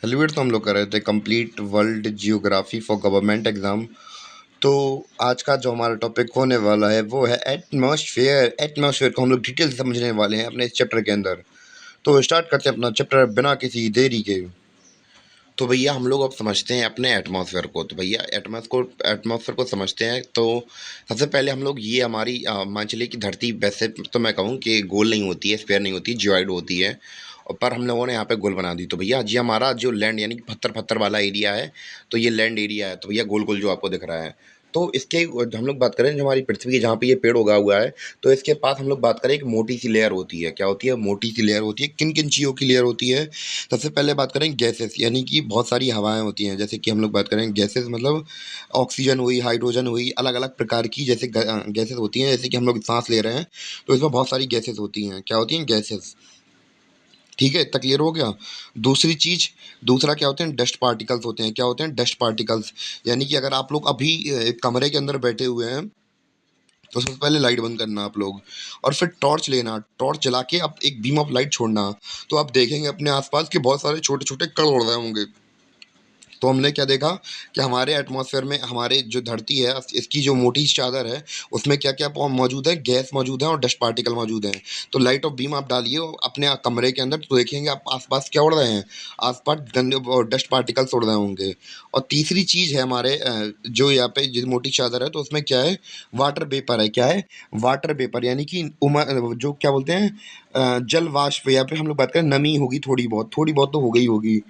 हेलवेट तो हम लोग कर रहे थे complete world geography for government exam. तो आज का जो हमारा टॉपिक होने वाला है वो है एटमॉस्फेयर। एटमॉस्फेयर को हम लोग डिटेल से समझने वाले हैं अपने इस चैप्टर के अंदर। तो स्टार्ट करते हैं अपना चैप्टर बिना किसी देरी के। तो भैया हम लोग अब समझते हैं अपने एटमॉस्फेयर को। तो भैया एटमॉस्फेयर को समझते हैं। तो सबसे पहले हम लोग ये हमारी मान चलिए कि धरती वैसे तो मैं कहूँ कि गोल नहीं होती है, स्फेयर नहीं होती, जियोइड होती है। और पर हम लोगों ने यहाँ पे गोल बना दी। तो भैया जी हमारा जो लैंड यानी कि पत्थर पत्थर वाला एरिया है, तो ये लैंड एरिया है। तो भैया गोल गोल जो आपको दिख रहा है, तो इसके हम लोग बात करें जो हमारी पृथ्वी की जहाँ पे ये पेड़ उगा हुआ है, तो इसके पास हम लोग बात करें एक मोटी सी लेयर होती है। क्या होती है? मोटी सी लेयर होती है। किन किन चीज़ों की लेयर होती है? सबसे पहले बात करें गैसेस, यानी कि बहुत सारी हवाएं होती हैं। जैसे कि हम लोग बात करें गैसेस मतलब ऑक्सीजन हुई, हाइड्रोजन हुई, अलग अलग प्रकार की जैसे गैसेस होती हैं। जैसे कि हम लोग सांस ले रहे हैं तो इसमें बहुत सारी गैसेस होती हैं। क्या होती हैं? गैसेस। ठीक है, इतना क्लियर हो गया। दूसरी चीज़, दूसरा क्या होते हैं? डस्ट पार्टिकल्स होते हैं। क्या होते हैं? Dust particles. यानी कि अगर आप लोग अभी एक कमरे के अंदर बैठे हुए हैं तो सबसे पहले लाइट बंद करना आप लोग, और फिर टॉर्च लेना, टॉर्च जला के आप एक बीम ऑफ लाइट छोड़ना। तो आप देखेंगे अपने आसपास के बहुत सारे छोटे छोटे कण उड़ रहे होंगे। तो हमने क्या देखा कि हमारे एटमॉस्फेयर में, हमारे जो धरती है इसकी जो मोटी चादर है, उसमें क्या क्या मौजूद है? गैस मौजूद है और डस्ट पार्टिकल मौजूद हैं। तो लाइट ऑफ बीम आप डालिए अपने कमरे के अंदर, तो देखेंगे आप आसपास क्या उड़ रहे हैं? आसपास गंदे डस्ट पार्टिकल्स उड़ रहे होंगे। और तीसरी चीज़ है हमारे जो यहाँ पे जो मोटी चादर है, तो उसमें क्या है? वाटर वेपर है। क्या है? वाटर वेपर, यानी कि जो क्या बोलते हैं, जल वाष्प, या फिर हम लोग बात करें नमी होगी, थोड़ी बहुत तो हो गई होगी।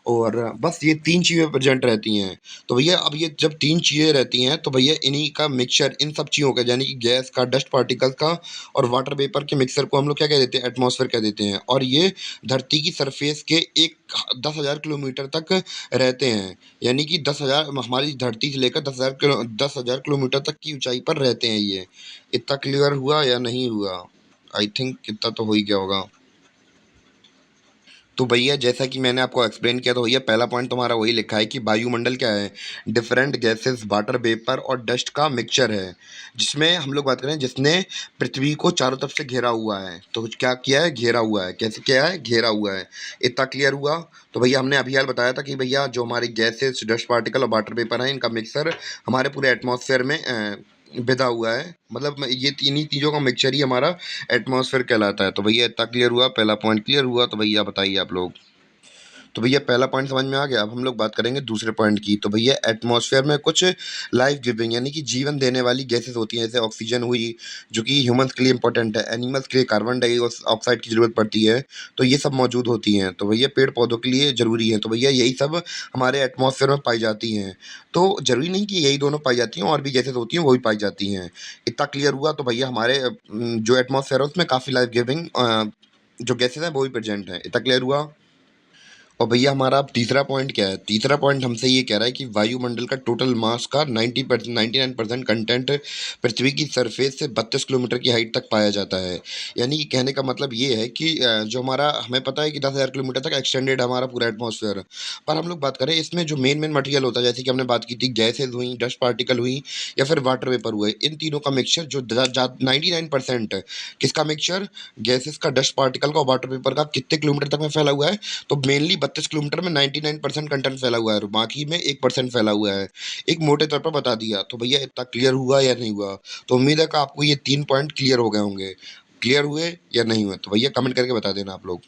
और बस ये 3 चीज़ें प्रेज़ेंट रहती हैं। तो भैया अब ये जब 3 चीज़ें रहती हैं, तो भैया इन्हीं का मिक्सचर, इन सब चीज़ों का, यानी कि गैस का, डस्ट पार्टिकल्स का और वाटर वेपर के मिक्सचर को हम लोग क्या कह देते हैं? एटमॉस्फेयर कह देते हैं। और ये धरती की सरफेस के एक 10,000 किलोमीटर तक रहते हैं। यानी कि 10,000, हमारी धरती से लेकर 10,000 किलोमीटर तक की ऊँचाई पर रहते हैं ये। इतना क्लियर हुआ या नहीं हुआ? आई थिंक इतना तो हो ही गया होगा। तो भैया जैसा कि मैंने आपको एक्सप्लेन किया, तो भैया पहला पॉइंट तुम्हारा वही लिखा है कि वायुमंडल क्या है? डिफरेंट गैसेस, वाटर वेपर और डस्ट का मिक्सचर है, जिसमें हम लोग बात करें जिसने पृथ्वी को चारों तरफ से घेरा हुआ है। तो क्या किया है? घेरा हुआ है। कैसे किया है? घेरा हुआ है। इतना क्लियर हुआ? तो भैया हमने अभी हाल बताया था कि भैया जो हमारे गैसेस, डस्ट पार्टिकल और वाटर वेपर हैं, इनका मिक्सर हमारे पूरे एटमॉस्फेयर में बिधा हुआ है। मतलब ये इन्हीं चीज़ों का मिक्सचर ही हमारा एटमॉस्फेयर कहलाता है। तो भैया इतना क्लियर हुआ, पहला पॉइंट क्लियर हुआ। तो भैया बताइए आप लोग। तो भैया पहला पॉइंट समझ में आ गया। अब हम लोग बात करेंगे दूसरे पॉइंट की। तो भैया एटमॉस्फेयर में कुछ लाइफ गिविंग यानी कि जीवन देने वाली गैसेस होती हैं। जैसे ऑक्सीजन हुई, जो कि ह्यूमंस के लिए इंपॉर्टेंट है। एनिमल्स के लिए कार्बन डाइऑक्साइड की ज़रूरत पड़ती है। तो ये सब मौजूद होती हैं। तो भैया पेड़ पौधों के लिए ज़रूरी है। तो भैया यही सब हमारे एटमॉस्फेयर में पाई जाती हैं। तो ज़रूरी नहीं कि यही दोनों पाई जाती हैं, और भी गैसेस होती हैं वो भी पाई जाती हैं। इतना क्लियर हुआ? तो भैया हमारे जो एटमॉस्फेयर है उसमें काफ़ी लाइफ गिविंग जो गैसेस हैं वो भी प्रेजेंट हैं। इतना क्लियर हुआ? और भैया हमारा अब तीसरा पॉइंट क्या है? तीसरा पॉइंट हमसे ये कह रहा है कि वायुमंडल का टोटल मास का 99% कंटेंट पृथ्वी की सरफेस से 32 किलोमीटर की हाइट तक पाया जाता है। यानी कि कहने का मतलब ये है कि जो हमारा, हमें पता है कि 10,000 किलोमीटर तक एक्सटेंडेड है हमारा पूरा एटमॉस्फेयर। पर हम लोग बात करें इसमें जो मेन मेन मटेरियल होता है, जैसे कि हमने बात की थी गैसेज हुई, डस्ट पार्टिकल हुई, या फिर वाटर वेपर हुए, इन तीनों का मिक्सचर जो 99% किसका मिक्सचर? गैसेस का, डस्ट पार्टिकल का और वाटर वेपर का कितने किलोमीटर तक में फैला हुआ है? तो मेनली 32 किलोमीटर में 99% कंटेंट फैला हुआ है, और बाकी में 1% फैला हुआ है। एक मोटे तौर पर बता दिया। तो भैया इतना क्लियर हुआ या नहीं हुआ? तो उम्मीद है कि आपको ये 3 पॉइंट क्लियर हो गए होंगे। क्लियर हुए या नहीं हुए? तो भैया कमेंट करके बता देना आप लोग।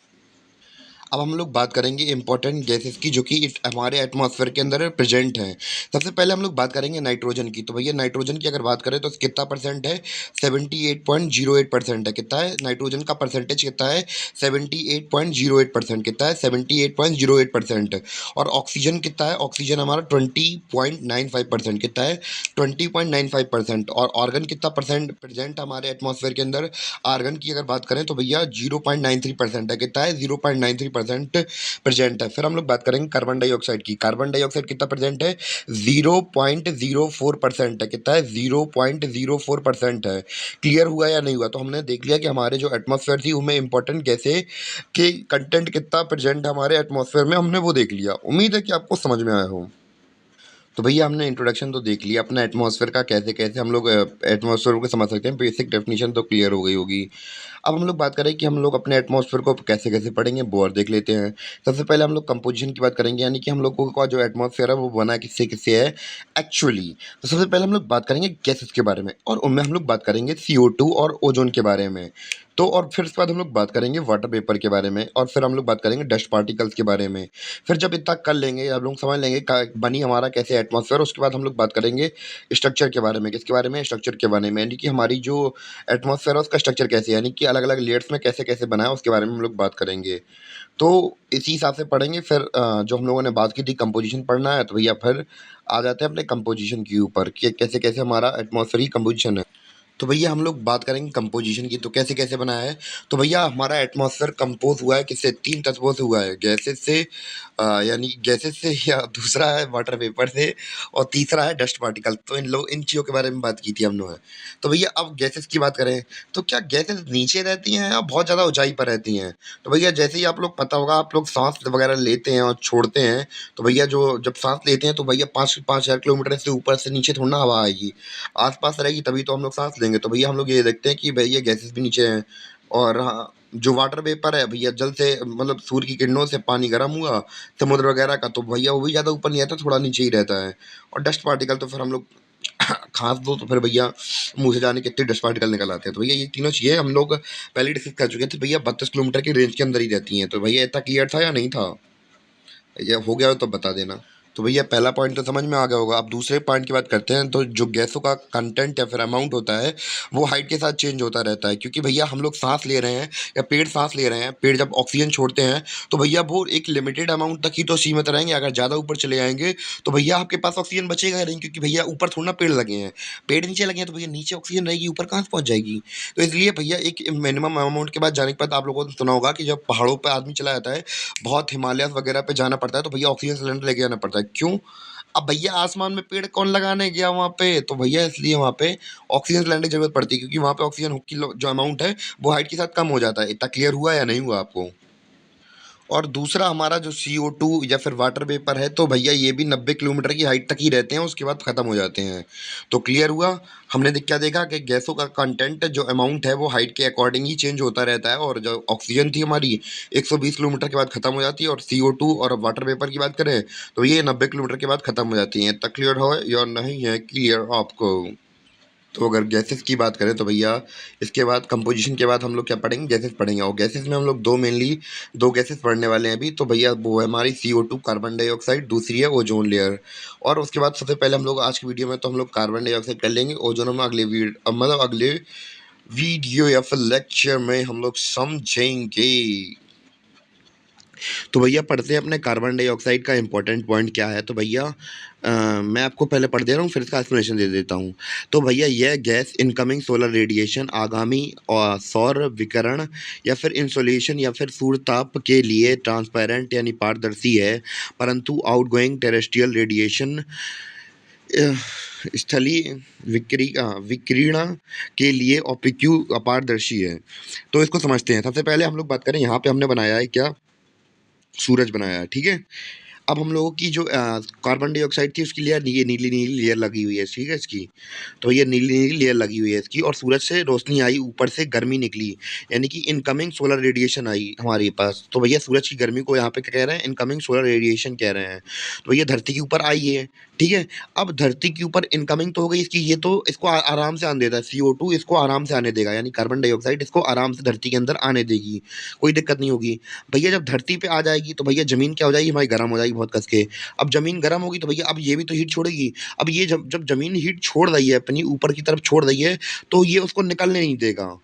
अब हम लोग बात करेंगे इंपॉर्टेंट गैसेस की, जो कि हमारे एटमॉस्फेयर के अंदर प्रेजेंट हैं। सबसे पहले हम लोग बात करेंगे नाइट्रोजन की। तो भैया नाइट्रोजन की अगर बात करें तो कितना परसेंट है? 78.08% है। कितना है नाइट्रोजन का परसेंटेज? कितना है? 78.08%। कितना है? 78.08%। और ऑक्सीजन कितना है? ऑक्सीजन हमारा 20.95%। कितना है? 20.95%। और ऑर्गन कितना परसेंट प्रेजेंट हमारे एटमॉस्फेयर के अंदर? आर्गन की अगर बात करें तो भैया 0.93% है। कितना है? 0.93% प्रेजेंट है। फिर हम लोग बात करेंगे कार्बन डाइऑक्साइड की। कार्बन डाइऑक्साइड कितना प्रेजेंट है? 0.04% है। कितना है? 0.04% है। क्लियर हुआ या नहीं हुआ? तो हमने देख लिया कि हमारे जो एटमॉस्फेयर थी उनमें इंपॉर्टेंट गैसें के कंटेंट कितना प्रेजेंट है हमारे एटमॉस्फेयर में, हमने वो देख लिया। उम्मीद है कि आपको समझ में आया हो। तो भैया हमने इंट्रोडक्शन तो देख लिया अपना एटमॉस्फेयर का, कैसे-कैसे हम लोग एटमॉस्फेयर को समझ सकते हैं, बेसिक डेफिनिशन तो क्लियर हो गई होगी। अब हम लोग बात करें कि हम लोग अपने एटमॉस्फेयर को कैसे-कैसे पढ़ेंगे, वो और देख लेते हैं। सबसे पहले हम लोग कंपोज़िशन की बात करेंगे, यानी कि हम लोगों का जो एटमॉस्फेयर है वो बना किससे-किससे है एक्चुअली। तो सबसे पहले हम लोग बात करेंगे गैसेज़ के बारे में, और उनमें हम लोग बात करेंगे CO2 और ओज़ोन के बारे में। तो और फिर उसके बाद हम लोग बात करेंगे वाटर वेपर के बारे में, और फिर हम लोग बात करेंगे डस्ट पार्टिकल्स के बारे में। फिर जब इतना कर लेंगे, आप लोग समझ लेंगे का बनी हमारा कैसे एटमॉस्फेयर, उसके बाद हम लोग बात करेंगे स्ट्रक्चर के बारे में। किसके बारे में? स्ट्रक्चर के बारे में, यानी कि हमारी जो एटमॉस्फेयर है उसका स्ट्रक्चर कैसे है, यानी कि अलग-अलग लेयर्स में कैसे-कैसे बना है उसके बारे में हम लोग बात करेंगे। तो इसी हिसाब से पढ़ेंगे। फिर जो हम लोगों ने बात की थी कंपोज़िशन पढ़ना है, तो भैया फिर आ जाते हैं अपने कंपोज़िशन के ऊपर कि कैसे-कैसे हमारा एटमॉस्फेयर की कंपोज़िशन है। तो भैया हम लोग बात करेंगे कंपोजिशन की, तो कैसे-कैसे बना है? तो भैया हमारा एटमॉस्फेयर कंपोज़ हुआ है किससे? 3 तत्वों से हुआ है, गैसेज़ से, यानी गैसेज़ से, या दूसरा है वाटर वेपर से, और तीसरा है डस्ट पार्टिकल। तो इन चीज़ों के बारे में बात की थी हम लोगों ने। तो भैया अब गैसेज़ की बात करें, तो क्या गैसेज़ नीचे रहती हैं या बहुत ज़्यादा ऊँचाई पर रहती हैं? तो भैया जैसे ही आप लोग पता होगा, आप लोग साँस वगैरह लेते हैं और छोड़ते हैं, तो भैया जो जब साँस लेते हैं तो भैया 5,000 किलोमीटर से ऊपर से नीचे थोड़ी ना हवा आएगी। आस-पास रहेगी तभी तो हम लोग साँस लेंगे। तो भैया हम लोग ये देखते हैं कि भैया गैसेज़ भी नीचे हैं। और हाँ, जो वाटर वेपर है भैया, जल से मतलब सूर्य की किरणों से पानी गर्म हुआ, समुद्र वगैरह का, तो भैया वो भी ज़्यादा ऊपर नहीं रहता, थोड़ा नीचे ही रहता है। और डस्ट पार्टिकल तो फिर हम लोग खाँस दो तो फिर भैया मुँह से जाने कितने डस्ट पार्टिकल निकल आते हैं। तो भैया ये तीनों चीज़ें हम लोग पहले डिस्कस कर चुके थे भैया, 32 किलोमीटर की रेंज के अंदर ही रहती हैं। तो भैया इतना क्लियर था या नहीं था? ये हो गया हो तो बता देना। तो भैया पहला पॉइंट तो समझ में आ गया होगा। अब दूसरे पॉइंट की बात करते हैं, तो जो गैसों का कंटेंट या फिर अमाउंट होता है, वो हाइट के साथ चेंज होता रहता है। क्योंकि भैया हम लोग साँस ले रहे हैं या पेड़ साँस ले रहे हैं, पेड़ जब ऑक्सीजन छोड़ते हैं, तो भैया वो एक लिमिटेड अमाउंट तक ही तो सीमित रहेंगे। अगर ज़्यादा ऊपर चले जाएँगे, तो भैया आपके पास ऑक्सीजन बचेगा ही नहीं, क्योंकि भैया ऊपर थोड़ी ना पेड़ लगे हैं। पेड़ नीचे लगे हैं, तो भैया नीचे ऑक्सीजन रहेगी, ऊपर कहाँ से पहुँच जाएगी? तो इसलिए भैया एक मिनिमम अमाउंट के बाद जाने के बाद, आप लोगों ने सुना होगा कि जब पहाड़ों पे आदमी चला जाता है, बहुत हिमालयाज़ वगैरह पे जाना पड़ता है, तो भैया ऑक्सीजन सिलेंडर लेके जाना पड़ता है। क्यों? अब भैया आसमान में पेड़ कौन लगाने गया वहाँ पे? तो भैया इसलिए वहाँ पे ऑक्सीजन सिलेंडर की ज़रूरत पड़ती है, क्योंकि वहाँ पे ऑक्सीजन की जो अमाउंट है, वो हाइट के साथ कम हो जाता है। इतना क्लियर हुआ या नहीं हुआ आपको? और दूसरा हमारा जो CO2 या फिर वाटर वेपर है, तो भैया ये भी 90 किलोमीटर की हाइट तक ही रहते हैं, उसके बाद ख़त्म हो जाते हैं। तो क्लियर हुआ? हमने क्या देखा कि गैसों का कंटेंट जो अमाउंट है, वो हाइट के अकॉर्डिंग ही चेंज होता रहता है, और जो ऑक्सीजन थी हमारी 120 किलोमीटर के बाद ख़त्म हो जाती है, और CO2 और वाटर वेपर की बात करें, तो ये 90 किलोमीटर के बाद ख़त्म हो जाती हैं। इतना क्लियर है या नहीं है क्लियर आपको? तो अगर गैसेस की बात करें, तो भैया इसके बाद कंपोजिशन के बाद हम लोग क्या पढ़ेंगे? गैसेस पढ़ेंगे, और गैसेस में हम लोग दो गैसेस पढ़ने वाले हैं अभी। तो भैया वो है हमारी CO2 कार्बन डाइऑक्साइड, दूसरी है ओजोन लेयर। और उसके बाद सबसे पहले हम लोग आज की वीडियो में तो हम लोग कार्बन डाइऑक्साइड कर लेंगे, ओजोन हम अगले वीडियो या फिर लेक्चर में हम लोग समझेंगे। तो भैया पढ़ते हैं अपने कार्बन डाइऑक्साइड का इंपॉर्टेंट पॉइंट क्या है। तो भैया मैं आपको पहले पढ़ दे रहा हूँ, फिर इसका एक्सप्लेनेशन दे देता हूँ। तो भैया यह गैस इनकमिंग सोलर रेडिएशन, आगामी सौर विकिरण या फिर इंसोलेशन या फिर सूर्यताप के लिए ट्रांसपेरेंट यानी पारदर्शी है, परंतु आउटगोइंग टेरेस्ट्रियल रेडिएशन स्थलीय विकिरण के लिए ऑप्टिक्यू अपारदर्शी है। तो इसको समझते हैं। सबसे पहले हम लोग बात करें, यहाँ पे हमने बनाया है क्या? सूरज बनाया है, ठीक है। अब हम लोगों की जो कार्बन डाइऑक्साइड थी, उसकी लेयर ये नीली-नीली लेयर लगी हुई है, ठीक है इसकी। तो ये नीली-नीली लेयर लगी हुई है इसकी, और सूरज से रोशनी आई, ऊपर से गर्मी निकली, यानी कि इनकमिंग सोलर रेडिएशन आई हमारे पास। तो भैया सूरज की गर्मी को यहाँ पे क्या कह रहे हैं? इनकमिंग सोलर रेडिएशन कह रहे हैं। तो भैया धरती के ऊपर आई है, ठीक है। अब धरती के ऊपर इनकमिंग तो हो गई इसकी, ये तो इसको आराम से आने देता है, CO2 इसको आराम से आने देगा, यानी कार्बन डाइऑक्साइड इसको आराम से धरती के अंदर आने देगी, कोई दिक्कत नहीं होगी। भैया जब धरती पे आ जाएगी, तो भैया ज़मीन क्या हो जाएगी? हमारी गर्म हो जाएगी बहुत कस के। अब ज़मीन गर्म होगी, तो भैया अब ये भी तो हीट छोड़ेगी। अब ये जब जब ज़मीन हीट छोड़ रही है, अपनी ऊपर की तरफ छोड़ रही है, तो ये उसको निकलने नहीं देगा।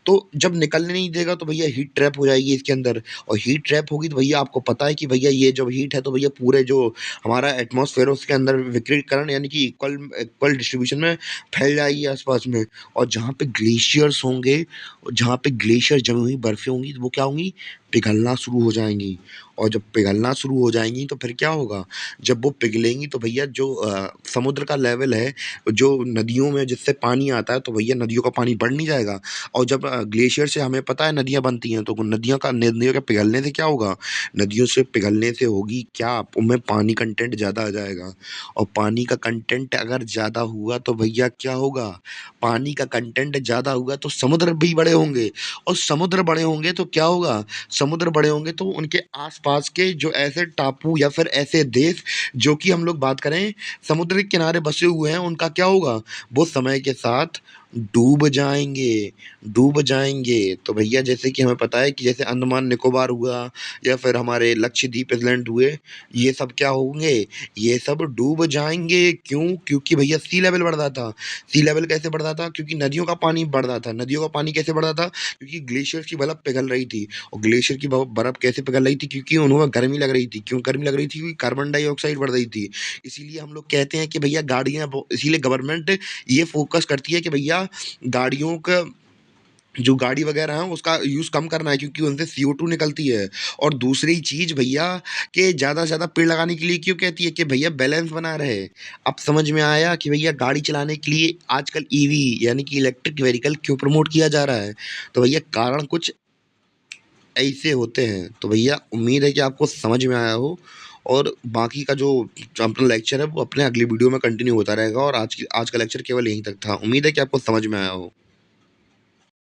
तो जब निकलने नहीं देगा, तो भैया हीट ट्रैप हो जाएगी इसके अंदर, और हीट ट्रैप होगी तो भैया आपको पता है कि भैया ये जब हीट है, तो भैया पूरे जो हमारा एटमॉस्फेयर है उसके अंदर विकिरण यानी कि इक्वल इक्वल डिस्ट्रीब्यूशन में फैल जाएगी आस-पास में। और जहाँ पे ग्लेशियर्स होंगे, जहाँ पे ग्लेशियर जमी हुई बर्फ़ें होंगी, तो वो क्या होंगी? पिघलना शुरू हो जाएँगी और जब पिघलना शुरू हो जाएँगी तो फिर क्या होगा? जब वो पिघलेंगी तो भैया जो समुद्र का लेवल है, जो नदियों में जिससे पानी आता है तो भैया नदियों का पानी बढ़ नहीं जाएगा? और जब ग्लेशियर से हमें पता है नदियाँ बनती हैं, तो वो नदियों के पिघलने से क्या होगा? नदियों से पिघलने से होगी क्या? उनमें पानी कंटेंट ज़्यादा आ जाएगा और पानी का कंटेंट अगर ज़्यादा हुआ तो भैया क्या होगा? पानी का कंटेंट ज़्यादा हुआ तो समुद्र भी बड़े होंगे और समुद्र बड़े होंगे तो क्या होगा? समुद्र बड़े होंगे तो उनके आस-पास के जो ऐसे टापू या फिर ऐसे देश जो कि हम लोग बात करें समुद्र के किनारे बसे हुए हैं, उनका क्या होगा? वो समय के साथ डूब जाएँगे। तो भैया जैसे कि हमें पता है कि जैसे अंडमान निकोबार हुआ या फिर हमारे लक्षद्वीप आइलैंड हुए, ये सब क्या होंगे? ये सब डूब जाएँगे। क्यों? क्योंकि भैया सी लेवल बढ़ रहा था। सी लेवल कैसे बढ़ रहा था? क्योंकि नदियों का पानी बढ़ रहा था। नदियों का पानी कैसे बढ़ रहा था? क्योंकि ग्लेशियर्स की बर्फ पिघल रही थी और ग्लेशियर की बर्फ कैसे पिघल रही थी? क्योंकि उन्हें गर्मी लग रही थी। क्यों गर्मी लग रही थी? क्योंकि कार्बन डाइऑक्साइड बढ़ रही थी। इसीलिए हम लोग कहते हैं कि भैया गाड़ियाँ वो इसीलिए गवर्नमेंट ये फ़ोकस करती है कि भैया गाड़ियों का जो गाड़ी वगैरह है उसका यूज़ कम करना है क्योंकि उनसे CO2 निकलती है। और दूसरी चीज़ भैया कि ज़्यादा से ज़्यादा पेड़ लगाने के लिए क्यों कहती है कि भैया बैलेंस बना रहे। अब समझ में आया कि भैया गाड़ी चलाने के लिए आजकल ईवी यानी कि इलेक्ट्रिक व्हीकल क्यों प्रमोट किया जा रहा है। तो भैया कारण कुछ ऐसे होते हैं। तो भैया उम्मीद है कि आपको समझ में आया हो और बाकी का जो अपना लेक्चर है वो अपने अगली वीडियो में कंटिन्यू होता रहेगा और आज का लेक्चर केवल यहीं तक था। उम्मीद है कि आपको समझ में आया हो।